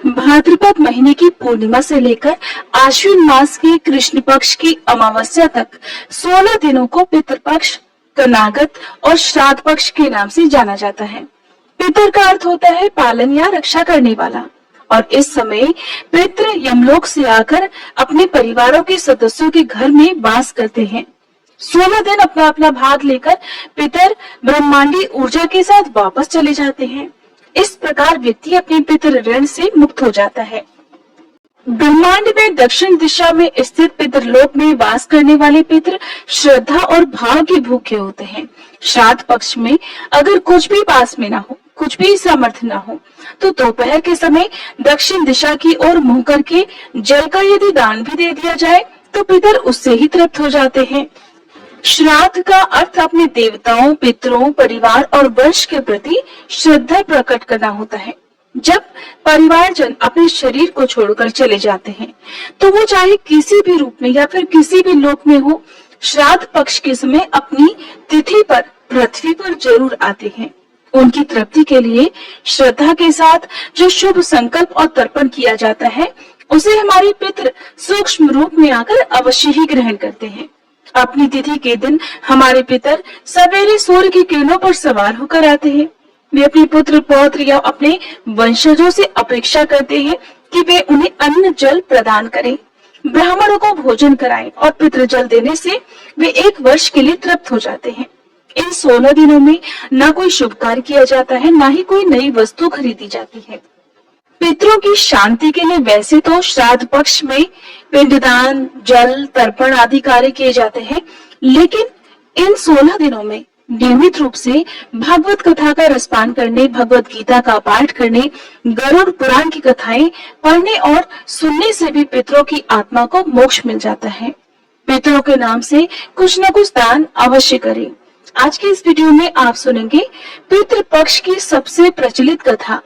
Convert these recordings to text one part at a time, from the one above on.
भाद्रपद महीने की पूर्णिमा से लेकर आश्विन मास के कृष्ण पक्ष की अमावस्या तक 16 दिनों को पितृपक्ष, कनागत और श्राद्ध पक्ष के नाम से जाना जाता है। पितर का अर्थ होता है पालन या रक्षा करने वाला, और इस समय पितृ यमलोक से आकर अपने परिवारों के सदस्यों के घर में वास करते हैं। 16 दिन अपना अपना भाग लेकर पितर ब्रह्मांडी ऊर्जा के साथ वापस चले जाते हैं। इस प्रकार व्यक्ति अपने पितृ ऋण से मुक्त हो जाता है। ब्रह्मांड में दक्षिण दिशा में स्थित पितृलोक में वास करने वाले पितृ श्रद्धा और भाव के भूखे होते हैं। श्राद्ध पक्ष में अगर कुछ भी पास में ना हो, कुछ भी सामर्थ्य ना हो, तो दोपहर के समय दक्षिण दिशा की ओर मुंह करके जल का यदि दान भी दे दिया जाए तो पितर उससे ही तृप्त हो जाते हैं। श्राद्ध का अर्थ अपने देवताओं, पितरों, परिवार और वंश के प्रति श्रद्धा प्रकट करना होता है। जब परिवारजन अपने शरीर को छोड़कर चले जाते हैं तो वो चाहे किसी भी रूप में या फिर किसी भी लोक में हो, श्राद्ध पक्ष के समय अपनी तिथि पर पृथ्वी पर जरूर आते हैं। उनकी तृप्ति के लिए श्रद्धा के साथ जो शुभ संकल्प और तर्पण किया जाता है उसे हमारे पितृ सूक्ष्म रूप में आकर अवश्य ही ग्रहण करते हैं। अपनी तिथि के दिन हमारे पितर सवेरे सूर्य की किरणों पर सवार होकर आते हैं। वे अपने पुत्र, पौत्र या अपने वंशजों से अपेक्षा करते हैं कि वे उन्हें अन्न जल प्रदान करें, ब्राह्मणों को भोजन कराएं और पितृ जल देने से वे 1 वर्ष के लिए तृप्त हो जाते हैं। इन 16 दिनों में न कोई शुभ कार्य किया जाता है, न ही कोई नई वस्तु खरीदी जाती है। पितरों की शांति के लिए वैसे तो श्राद्ध पक्ष में पिंडदान, जल, तर्पण आदि कार्य किए जाते हैं, लेकिन इन 16 दिनों में नियमित रूप से भागवत कथा का रसपान करने, भगवत गीता का पाठ करने, गरुड़ पुराण की कथाएं पढ़ने और सुनने से भी पितरों की आत्मा को मोक्ष मिल जाता है। पितरों के नाम से कुछ न कुछ दान अवश्य करें। आज के इस वीडियो में आप सुनेंगे पितृ पक्ष की सबसे प्रचलित कथा,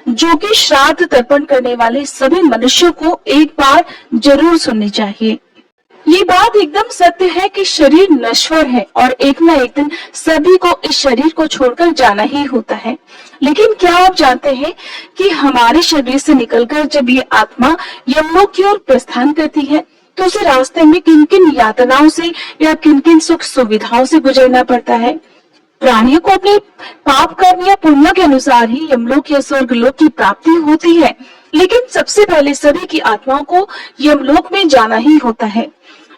जो कि श्राद्ध तर्पण करने वाले सभी मनुष्यों को एक बार जरूर सुननी चाहिए। ये बात एकदम सत्य है कि शरीर नश्वर है और एक न एक दिन सभी को इस शरीर को छोड़कर जाना ही होता है। लेकिन क्या आप जानते हैं कि हमारे शरीर से निकलकर जब ये आत्मा यमलोक की ओर प्रस्थान करती है तो उसे रास्ते में किन किन यातनाओं से या किन किन सुख सुविधाओं से गुजरना पड़ता है। प्राणियों को अपने पाप कर्म या पुण्य के अनुसार ही यमलोक या स्वर्गलोक की प्राप्ति होती है, लेकिन सबसे पहले सभी की आत्माओं को यमलोक में जाना ही होता है।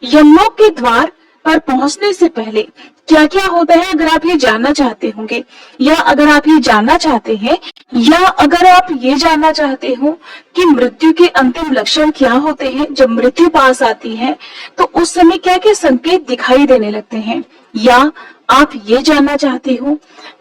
यमलोक के द्वार पर पहुंचने से पहले क्या क्या होता है, अगर आप ये जानना चाहते होंगे या अगर आप ये जानना चाहते हैं या अगर आप ये जानना चाहते हो कि मृत्यु के अंतिम लक्षण क्या होते हैं, जब मृत्यु पास आती है तो उस समय क्या क्या संकेत दिखाई देने लगते हैं, या आप ये जानना चाहते हो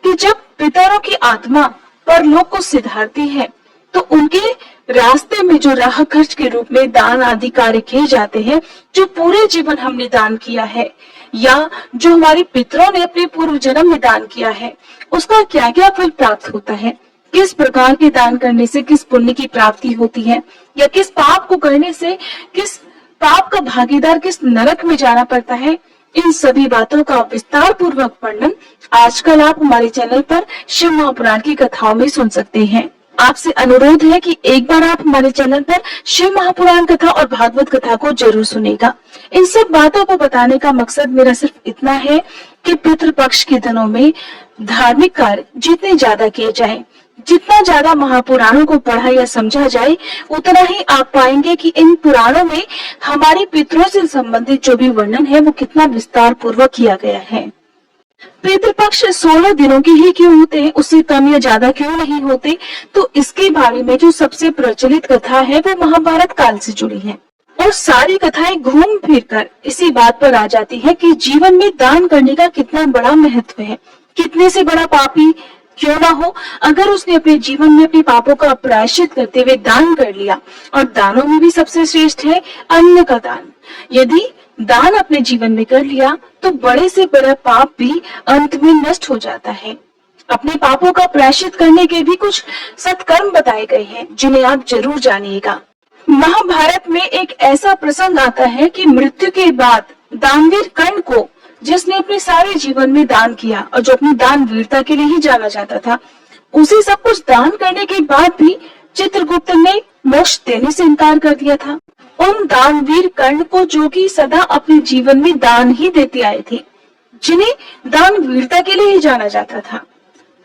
कि जब पितरों की आत्मा परलोक को सिधारती है तो उनके रास्ते में जो राह खर्च के रूप में दान आदि कार्य किए जाते हैं, जो पूरे जीवन हमने दान किया है या जो हमारे पितरों ने अपने पूर्व जन्म में दान किया है, उसका क्या क्या फल प्राप्त होता है, किस प्रकार के दान करने से किस पुण्य की प्राप्ति होती है, या किस पाप को करने से किस पाप का भागीदार किस नरक में जाना पड़ता है। इन सभी बातों का विस्तार पूर्वक वर्णन आजकल आप हमारे चैनल पर शिव महापुराण की कथाओं में सुन सकते हैं। आपसे अनुरोध है कि एक बार आप हमारे चैनल पर शिव महापुराण कथा और भागवत कथा को जरूर सुनेगा। इन सब बातों को बताने का मकसद मेरा सिर्फ इतना है कि पितृपक्ष के दिनों में धार्मिक कार्य जितने ज्यादा किए जाएं, जितना ज्यादा महापुराणों को पढ़ा या समझा जाए, उतना ही आप पाएंगे कि इन पुराणों में हमारे पितरों से संबंधित जो भी वर्णन है वो कितना विस्तार पूर्वक किया गया है। पितृपक्ष 16 दिनों के ही क्यों होते हैं, उससे कम या ज्यादा क्यों नहीं होते, तो इसके बारे में जो सबसे प्रचलित कथा है वो महाभारत काल से जुड़ी है और सारी कथाएं घूम फिर कर इसी बात पर आ जाती है कि जीवन में दान करने का कितना बड़ा महत्व है। कितने से बड़ा पापी क्यों ना हो, अगर उसने अपने जीवन में अपने पापों का प्रायश्चित करते हुए दान कर लिया, और दानों में भी सबसे श्रेष्ठ है अन्न का दान। यदि दान अपने जीवन में कर लिया तो बड़े से बड़ा पाप भी अंत में नष्ट हो जाता है। अपने पापों का प्रायश्चित करने के भी कुछ सत्कर्म बताए गए हैं जिन्हें आप जरूर जानिएगा। महाभारत में एक ऐसा प्रसंग आता है कि मृत्यु के बाद दानवीर कर्ण को, जिसने अपने सारे जीवन में दान किया और जो अपनी दान वीरता के लिए ही जाना जाता था, उसे सब कुछ दान करने के बाद भी चित्रगुप्त ने मोक्ष देने से इनकार कर दिया था। उन दानवीर कर्ण को जो कि सदा अपने जीवन में दान ही देते आए थे, जिन्हें दानवीरता के लिए ही जाना जाता था।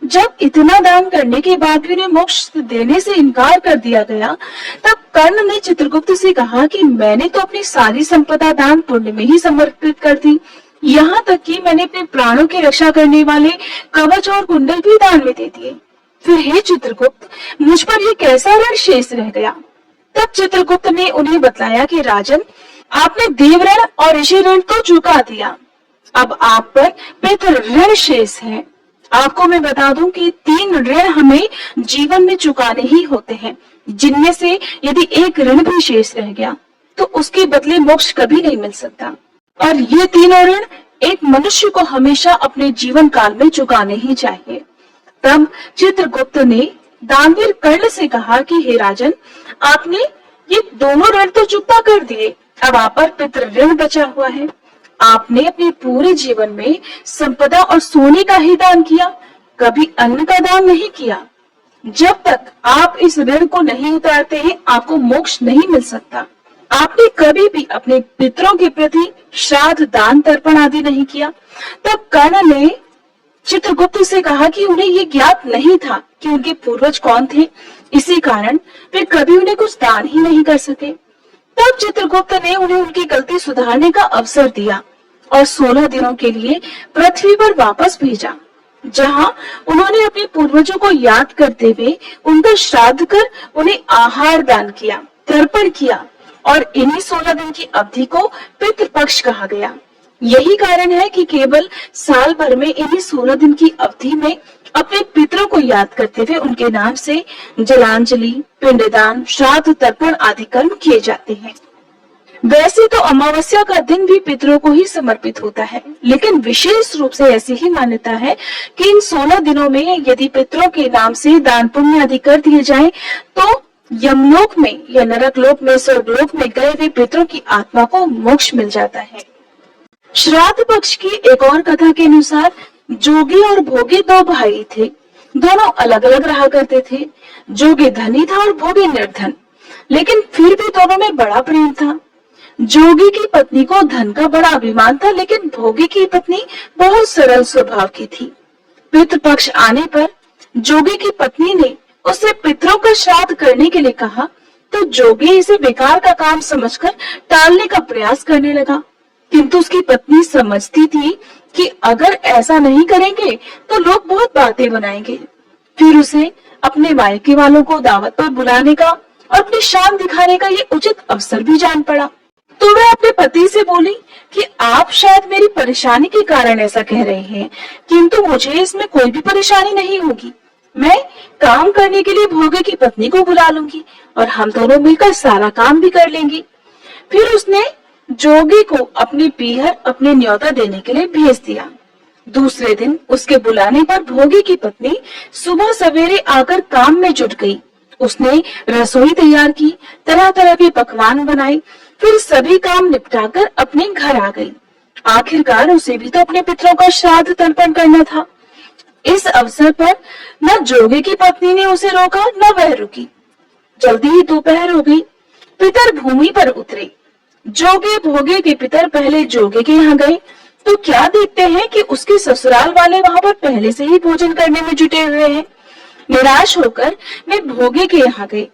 जब इतना दान करने के बाद भी उन्हें मोक्ष देने से इनकार कर दिया गया, तब कर्ण ने चित्रगुप्त से कहा कि मैंने तो अपनी सारी संपदा दान पुण्य में ही समर्पित कर दी, यहाँ तक कि मैंने अपने प्राणों की रक्षा करने वाले कवच और कुंडल भी दान में दे दिए। फिर हे चित्रगुप्त, मुझ पर ये कैसा ऋण शेष रह गया? तब चित्रगुप्त ने उन्हें बतलाया कि राजन, आपने देव ऋण और ऋषि ऋण तो चुका दिया, अब आप पर पितृ ऋण शेष है। आपको मैं बता दूं कि 3 ऋण हमें जीवन में चुकाने ही होते हैं, जिनमें से यदि एक ऋण भी शेष रह गया तो उसके बदले मोक्ष कभी नहीं मिल सकता। और ये तीनों ऋण एक मनुष्य को हमेशा अपने जीवन काल में चुकाने ही चाहिए। तब चित्रगुप्त ने दानवीर कर्ण से कहा कि हे राजन, आपने ये दोनों ऋण तो चुकता कर दिए, अब आप पर पितृ ऋण बचा हुआ है। आपने अपने पूरे जीवन में संपदा और सोने का ही दान किया, कभी अन्न का दान नहीं किया। जब तक आप इस ऋण को नहीं उतारते हैं, आपको मोक्ष नहीं मिल सकता। आपने कभी भी अपने पितरों के प्रति श्राद्ध, दान, तर्पण आदि नहीं किया। तब कर्ण ने चित्रगुप्त से कहा कि उन्हें ये ज्ञात नहीं था कि उनके पूर्वज कौन थे, इसी कारण वे कभी उन्हें कुछ दान ही नहीं कर सके। तब चित्रगुप्त ने उन्हें उनकी गलती सुधारने का अवसर दिया और 16 दिनों के लिए पृथ्वी पर वापस भेजा, जहां उन्होंने अपने पूर्वजों को याद करते हुए उनका श्राद्ध कर उन्हें आहार दान किया, तर्पण किया, और इन्हीं 16 दिन की अवधि को पितृपक्ष कहा गया। यही कारण है कि केवल साल भर में इन्हीं 16 दिन की अवधि में अपने पितरों को याद करते हुए उनके नाम से जलांजलि, पिंडदान, श्राद्ध, तर्पण आदि कर्म किए जाते हैं। वैसे तो अमावस्या का दिन भी पितरों को ही समर्पित होता है, लेकिन विशेष रूप से ऐसी ही मान्यता है कि इन 16 दिनों में यदि पितरों के नाम से दान पुण्य आदि कर दिए जाएं, तो यमलोक में या नरक लोक में, स्वर्गलोक में गए हुए पितरों की आत्मा को मोक्ष मिल जाता है। श्राद्ध पक्ष की एक और कथा के अनुसार जोगी और भोगी 2 भाई थे। दोनों अलग अलग रहा करते थे। जोगी धनी था और भोगी निर्धन, लेकिन फिर भी दोनों में बड़ा प्रेम था। जोगी की पत्नी को धन का बड़ा अभिमान था, लेकिन भोगी की पत्नी बहुत सरल स्वभाव की थी। पितृपक्ष आने पर जोगी की पत्नी ने उससे पितरों का श्राद्ध करने के लिए कहा, तो जोगी इसे बेकार का काम समझकर टालने का प्रयास करने लगा, किंतु उसकी पत्नी समझती थी कि अगर ऐसा नहीं करेंगे तो लोग बहुत बातें बनाएंगे। फिर उसे अपने मायके वालों को दावत पर बुलाने का और अपनी शान दिखाने का ये उचित अवसर भी जान पड़ा। तो वह अपने पति से बोली कि आप शायद मेरी परेशानी के कारण ऐसा कह रहे हैं, किंतु मुझे इसमें कोई भी परेशानी नहीं होगी। मैं काम करने के लिए भोगे की पत्नी को बुला लूंगी और हम दोनों मिलकर सारा काम भी कर लेंगी। फिर उसने जोगी को अपने पीहर अपने न्योता देने के लिए भेज दिया। दूसरे दिन उसके बुलाने पर भोगी की पत्नी सुबह सवेरे आकर काम में जुट गई। उसने रसोई तैयार की, तरह तरह के पकवान बनाए, फिर सभी काम निपटाकर अपने घर आ गई। आखिरकार उसे भी तो अपने पितरों का श्राद्ध तर्पण करना था। इस अवसर पर न जोगी की पत्नी ने उसे रोका, न वह रुकी। जल्दी ही दोपहर हो गई। पितर भूमि पर उतरे। जोगी भोगे के पितर पहले जोगी के यहाँ गए तो क्या देखते हैं कि उसके ससुराल वाले वहां पर पहले से ही भोजन करने में जुटे हुए हैं। निराश होकर वे भोगे के यहाँ गए।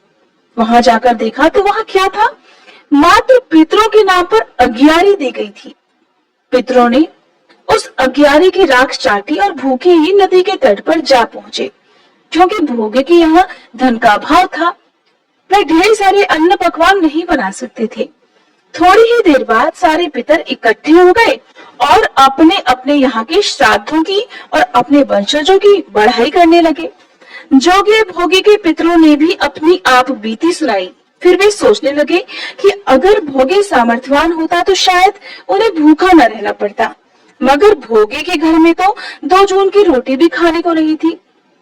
वहां जाकर देखा तो वहां क्या था, मात्र पितरों के नाम पर अग्यारी दी गई थी। पितरों ने उस अग्यारी की राख चाटी और भूखे ही नदी के तट पर जा पहुंचे। क्योंकि भोगे के यहाँ धन का अभाव था, वे ढेर सारे अन्न पकवान नहीं बना सकते थे। थोड़ी ही देर बाद सारे पितर इकट्ठे हो गए और अपने अपने यहाँ के श्राद्धों की और अपने वंशजों की बढ़ाई करने लगे। जोगी भोगी के पितरों ने भी अपनी आप बीती सुनाई। फिर वे सोचने लगे कि अगर भोगी सामर्थ्यवान होता तो शायद उन्हें भूखा न रहना पड़ता, मगर भोगी के घर में तो 2 जून की रोटी भी खाने को नहीं थी।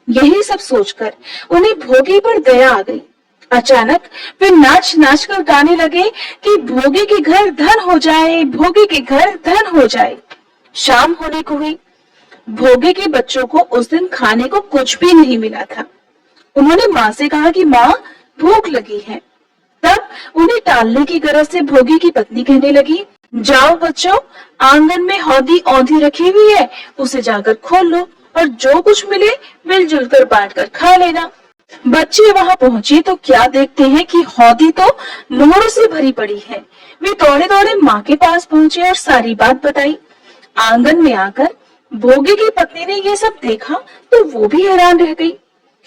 यही सब सोचकर उन्हें भोगी पर दया आ गई। अचानक वे नाच नाच कर गाने लगे कि भोगी के घर धन हो जाए, भोगी के घर धन हो जाए। शाम होने को हुई। भोगी के बच्चों को उस दिन खाने को कुछ भी नहीं मिला था। उन्होंने माँ से कहा कि माँ, भूख लगी है, टालने की गरज से भोगी की पत्नी कहने लगी, जाओ बच्चों, आंगन में हौदी औंधी रखी हुई है, उसे जाकर खोल लो और जो कुछ मिले मिलजुल कर बांट कर खा लेना। बच्चे वहां पहुंचे तो क्या देखते हैं कि हौदी तो मोहरों से भरी पड़ी है। वे दौड़े दौड़े माँ के पास पहुंचे और सारी बात बताई। आंगन में आकर भोगी की पत्नी ने ये सब देखा तो वो भी हैरान रह गई।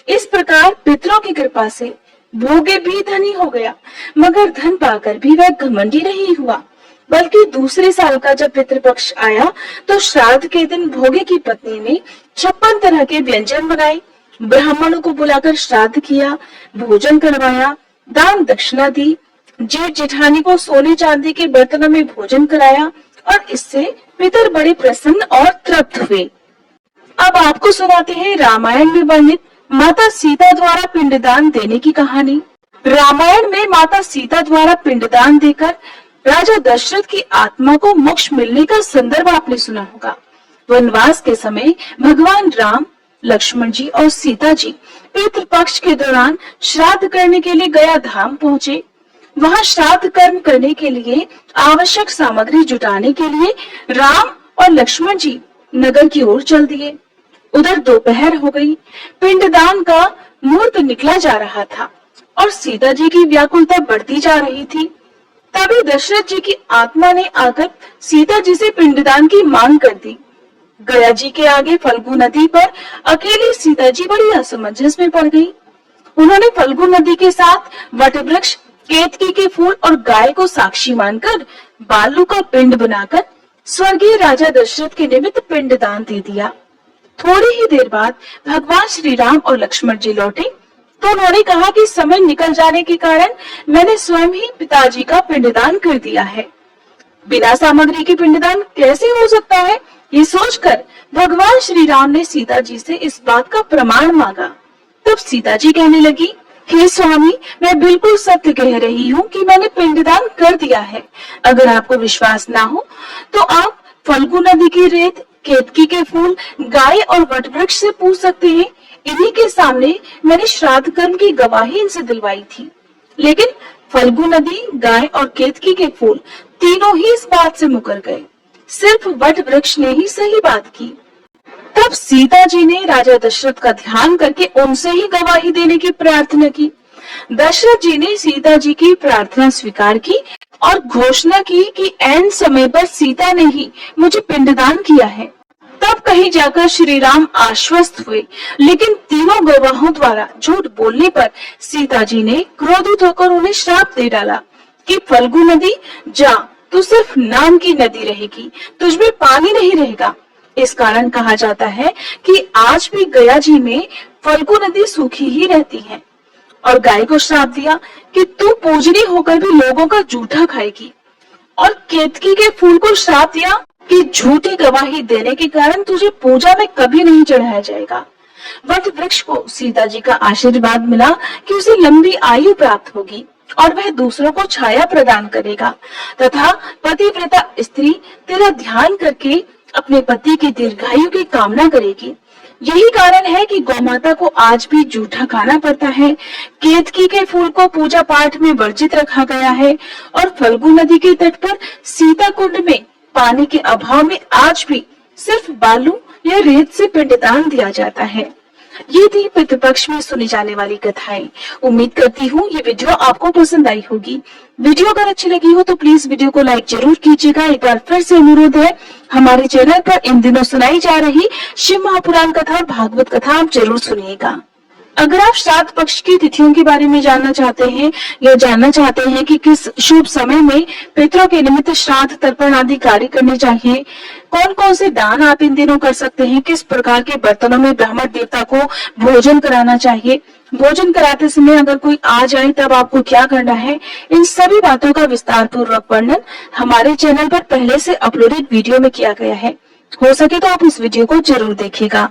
इस प्रकार पितरों की कृपा से भोगे भी धनी हो गया, मगर धन पाकर भी वह घमंडी नहीं हुआ, बल्कि दूसरे साल का जब पितृपक्ष आया तो श्राद्ध के दिन भोगे की पत्नी ने 56 तरह के व्यंजन बनाए, ब्राह्मणों को बुलाकर श्राद्ध किया, भोजन करवाया, दान दक्षिणा दी, जेठ जेठानी को सोने चांदी के बर्तनों में भोजन कराया और इससे पितर बड़े प्रसन्न और तृप्त हुए। अब आपको सुनाते हैं रामायण में वर्णित माता सीता द्वारा पिंडदान देने की कहानी। रामायण में माता सीता द्वारा पिंडदान देकर राजा दशरथ की आत्मा को मोक्ष मिलने का संदर्भ आपने सुना होगा। वनवास के समय भगवान राम, लक्ष्मण जी और सीता जी पितृपक्ष के दौरान श्राद्ध करने के लिए गया धाम पहुँचे। वहाँ श्राद्ध कर्म करने के लिए आवश्यक सामग्री जुटाने के लिए राम और लक्ष्मण जी नगर की ओर चल दिए। उधर दोपहर हो गई, पिंडदान का मुहूर्त निकला जा रहा था और सीता जी की व्याकुलता बढ़ती जा रही थी। तभी दशरथ जी की आत्मा ने आकर सीता जी से पिंडदान की मांग कर दी। गया जी के आगे फल्गु नदी पर अकेली सीता जी बड़ी असमंजस में पड़ गई। उन्होंने फल्गु नदी के साथ वटवृक्ष, केतकी के फूल और गाय को साक्षी मानकर बालू का पिंड बनाकर स्वर्गीय राजा दशरथ के निमित्त पिंडदान दे दिया। थोड़ी ही देर बाद भगवान श्री राम और लक्ष्मण जी लौटे तो उन्होंने कहा कि समय निकल जाने के कारण मैंने स्वयं ही पिताजी का पिंडदान कर दिया है। बिना सामग्री के पिंडदान कैसे हो सकता है? ये सोचकर भगवान श्री राम ने सीता जी से इस बात का प्रमाण मांगा। तब सीता जी कहने लगी, हे स्वामी, मैं बिल्कुल सत्य कह रही हूँ कि मैंने पिंडदान कर दिया है। अगर आपको विश्वास ना हो तो आप फल्गु नदी की रेत, केतकी के फूल, गाय और वटवृक्ष से पूछ सकते हैं। इन्हीं के सामने मैंने श्राद्ध कर्म की गवाही इनसे दिलवाई थी। लेकिन फल्गु नदी, गाय और केतकी के फूल तीनों ही इस बात से मुकर गए। सिर्फ वटवृक्ष ने ही सही बात की। तब सीता जी ने राजा दशरथ का ध्यान करके उनसे ही गवाही देने की प्रार्थना की। दशरथ जी ने सीता जी की प्रार्थना स्वीकार की और घोषणा की कि ऐन समय पर सीता ने ही मुझे पिंडदान किया है। तब कहीं जाकर श्री राम आश्वस्त हुए, लेकिन तीनों गवाहों द्वारा झूठ बोलने पर सीता जी ने क्रोधित होकर उन्हें श्राप दे डाला कि फल्गु नदी, जा, तू सिर्फ नाम की नदी रहेगी, तुझमें पानी नहीं रहेगा। इस कारण कहा जाता है कि आज भी गया जी में फल्गु नदी सूखी ही रहती है। और गाय को श्राप दिया कि तू पूजनी होकर भी लोगों का जूठा खाएगी। और केतकी के फूल को श्राप दिया कि झूठी गवाही देने के कारण तुझे पूजा में कभी नहीं चढ़ाया जाएगा। वट वृक्ष को सीता जी का आशीर्वाद मिला कि उसे लंबी आयु प्राप्त होगी और वह दूसरों को छाया प्रदान करेगा तथा पतिव्रता स्त्री तेरा ध्यान करके अपने पति की दीर्घायु की कामना करेगी। यही कारण है कि गौमाता को आज भी जूठा खाना पड़ता है। केतकी के फूल को पूजा पाठ में वर्जित रखा गया है और फल्गु नदी के तट पर सीता कुंड में पानी के अभाव में आज भी सिर्फ बालू या रेत से पिंडदान दिया जाता है। ये थी पितृपक्ष में सुनी जाने वाली कथाएं। उम्मीद करती हूँ ये वीडियो आपको पसंद आई होगी। वीडियो अगर अच्छी लगी हो तो प्लीज वीडियो को लाइक जरूर कीजिएगा। एक बार फिर से अनुरोध है, हमारे चैनल पर इन दिनों सुनाई जा रही शिव महापुराण कथा और भागवत कथा आप जरूर सुनिएगा। अगर आप श्राद्ध पक्ष की तिथियों के बारे में जानना चाहते हैं या जानना चाहते हैं कि किस शुभ समय में पितरों के निमित्त श्राद्ध तर्पण आदि कार्य करने चाहिए, कौन कौन से दान आप इन दिनों कर सकते हैं, किस प्रकार के बर्तनों में ब्राह्मण देवता को भोजन कराना चाहिए, भोजन कराते समय अगर कोई आ जाए तब आपको क्या करना है, इन सभी बातों का विस्तार पूर्वक वर्णन हमारे चैनल पर पहले से अपलोडेड वीडियो में किया गया है। हो सके तो आप इस वीडियो को जरूर देखिएगा।